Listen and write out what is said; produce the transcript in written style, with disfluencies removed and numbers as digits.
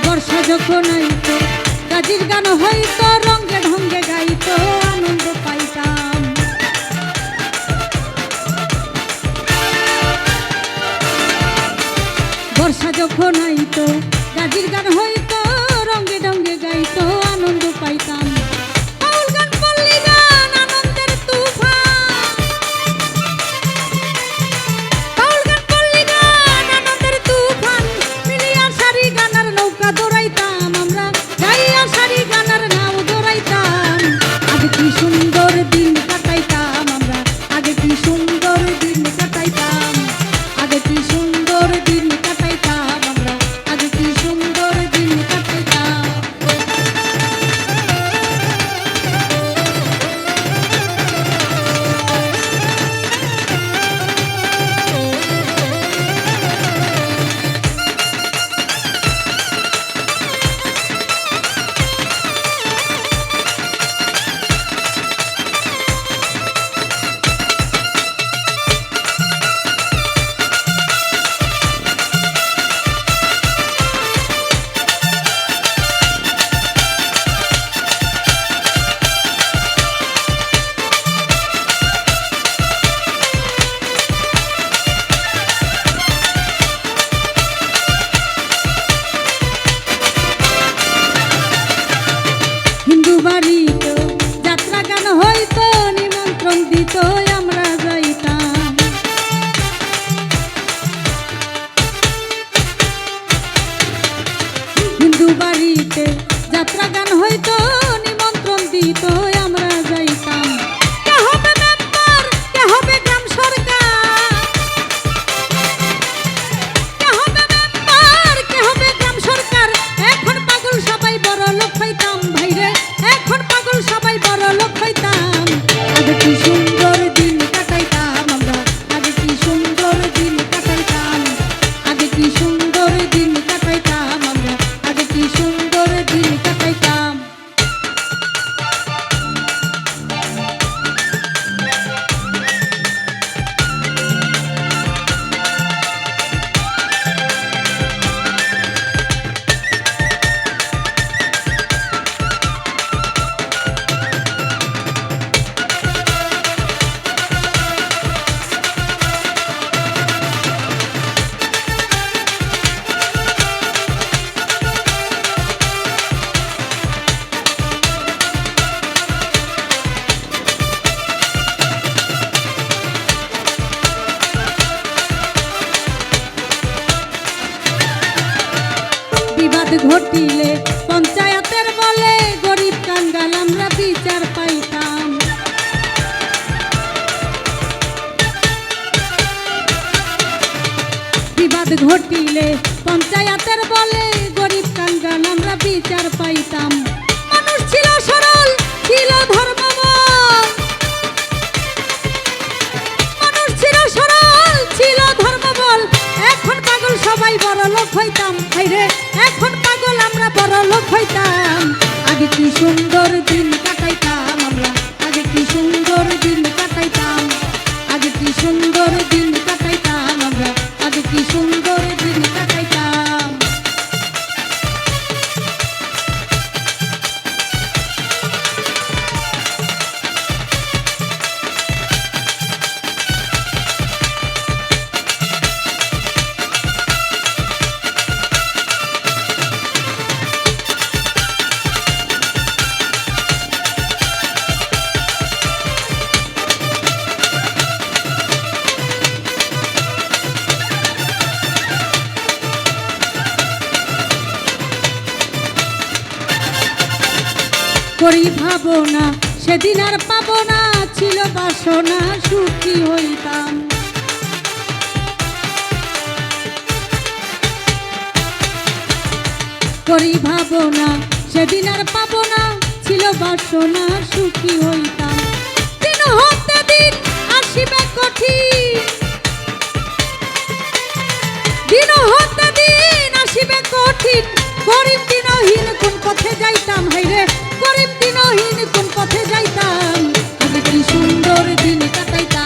বর্ষা যখন আইতো গাজির গান হইতো রঙ্গে ঢঙ্গে গাইতো আনন্দ পাইতাম। বর্ষা যখন আইতো গাজির গান হইতো রঙ্গে ঢঙ্গে গাইতো আনন্দ পাইতাম। বাউল গান পল্লী গান আনন্দের তুফান, বাউল গান পল্লী গান আনন্দের তুফান, মিলিয়া সারি গানার নৌকা দৌড়াইতাম আমরা, গাইয়া সারি গানার নাও দৌড়াইতাম। আগে কি সুন্দর দিন কাটাইতাম আমরা, আগে কি সুন্দর দিন কাটাইতাম, আগে কি সুন্দর দিন কাটাইতাম আমরা, আগে কি সুন্দর দিন কাটাইতাম। হিন্দু বাড়িতে যাত্রা গান হইতো নিমন্ত্রণ দিত আমরা যাইতাম। হিন্দু বাড়িতে যাত্রা গান হইতো নিমন্ত্রণ দিত আমরা যাইতাম। কে হবে মেম্বার, কে হবে গ্রাম সরকার, কে হবে মেম্বার, কে হবে গ্রাম সরকার, এখন পাগল সবাই বড় লোক হইতাম ভাইরে, এখন পাগল সবাই বড় লোক হইতাম। আগে কি সুন্দর দিন কাটাইতাম আমরা, আগে কি সুন্দর দিন কাটাইতাম, আগে কি সুন্দর দিন কাটাইতাম আমরা, আগে কি সুন্দর দিন কাটাইতাম। বিবাদ ঘটিলে পঞ্চায়েতের বলে গরিব কাঙ্গাল আমরা বিচার পাইতাম। বিবাদ ঘটিলে পঞ্চায়েতের বলে গরিব কাঙ্গাল আমরা বিচার পাইতাম। মানুষ ছিল সরল, ছিল ধর্মবল, মানুষ ছিল সরল, ছিল ধর্মবল, এখন পাগল সবাই বড় লোক হইতাম ভাইরে, এখন পাগল আমরা বড় লোক হইতাম। আগে কি সুন্দর দিন কাটাইতাম আমরা, আগে কি সুন্দর দিন কাটাইতাম, আগে কি সুন্দর দিন কাটাইতাম আমরা, আগে কি সুন্দর দিন কাটাইতাম। করি ভাবনা সেদিন আর পাবো না, ছিল বাসনা সুখী হইতাম। করি ভাবনা সেদিন আর পাবো না, ছিল বাসনা সুখী হইতাম। দিন হতে দিন আসিবে কঠিন, দিন হতে দিন আসিবে কঠিন, গরিব দিনহীন কোন পথে যাইতাম হাইরে, গরিব দিনহীন কোন পথে যাইতাম। আগে কি সুন্দর দিন কাটাইতাম।